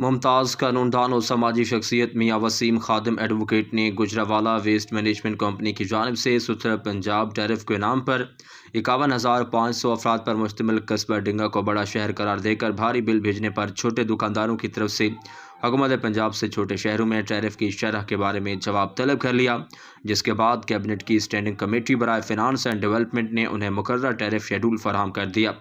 ممتاز قانوندان اور سماجی شخصیت میاں وسیم خادم ایڈوکیٹ نے گجرانوالہ ویسٹ مینجمنٹ کمپنی کی جانب سے ستھرا پنجاب ٹیرف کے نام پر 51,500 افراد پر مشتمل قصبہ ڈنگا کو بڑا شہر قرار دے کر بھاری بل بھیجنے پر چھوٹے دکانداروں کی طرف سے حکومت پنجاب سے چھوٹے شہروں میں ٹیرف کی شرح کے بارے میں جواب طلب کر لیا، جس کے بعد کیبنٹ کی اسٹینڈنگ کمیٹی برائے فنانس اینڈ ڈیولپمنٹ نے انہیں مقررہ ٹیرف شیڈول فراہم کر دیا۔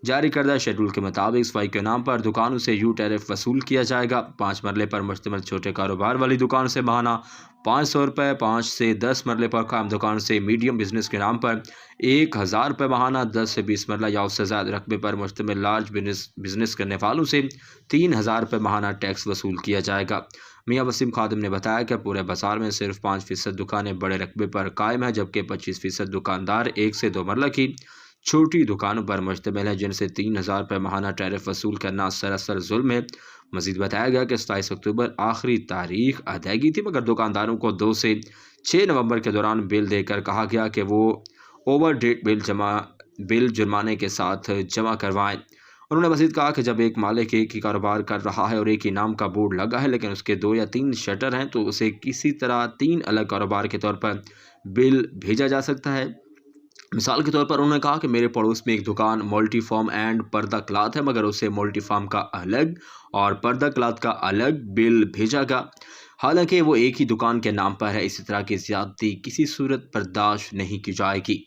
جاری کردہ شیڈول کے مطابق صفائی کے نام پر دکانوں سے یو ٹیرف وصول کیا جائے گا۔ 5 مرلے پر مشتمل چھوٹے کاروبار والی دکان سے ماہانہ 500 روپے، 5 سے 10 مرلے پر قائم دکان سے میڈیم بزنس کے نام پر 1,000 روپے ماہانہ، 10 سے 20 مرلہ یا اس سے زائد رقبے پر مشتمل لارج بزنس کرنے والوں سے 3,000 روپے ماہانہ ٹیکس وصول کیا جائے گا۔ میاں وسیم خادم نے بتایا کہ پورے بازار میں صرف 5% دکانیں بڑے رقبے پر قائم ہیں، جبکہ 25% دکاندار 1 سے 2 مرلہ کی چھوٹی دکانوں پر مشتمل ہیں، جن سے 3,000 روپے ماہانہ ٹیرف وصول کرنا سراسر ظلم ہے۔ مزید بتایا گیا کہ 27 اکتوبر آخری تاریخ ادائیگی تھی، مگر دکانداروں کو 2 سے 6 نومبر کے دوران بل دے کر کہا گیا کہ وہ اوور ڈیٹ بل جرمانے کے ساتھ جمع کروائیں۔ انہوں نے مزید کہا کہ جب ایک مالک ایک ہی کاروبار کر رہا ہے اور ایک ہی نام کا بورڈ لگا ہے، لیکن اس کے 2 یا 3 شٹر ہیں، تو اسے کسی طرح 3 الگ کاروبار کے طور پر بل بھیجا جا سکتا ہے۔ مثال کے طور پر انہوں نے کہا کہ میرے پڑوس میں ایک دکان ملٹی فارم اینڈ پردہ کلاتھ ہے، مگر اسے ملٹی فارم کا الگ اور پردہ کلاتھ کا الگ بل بھیجا گا، حالانکہ وہ ایک ہی دکان کے نام پر ہے۔ اسی طرح کی زیادتی کسی صورت برداشت نہیں کی جائے گی۔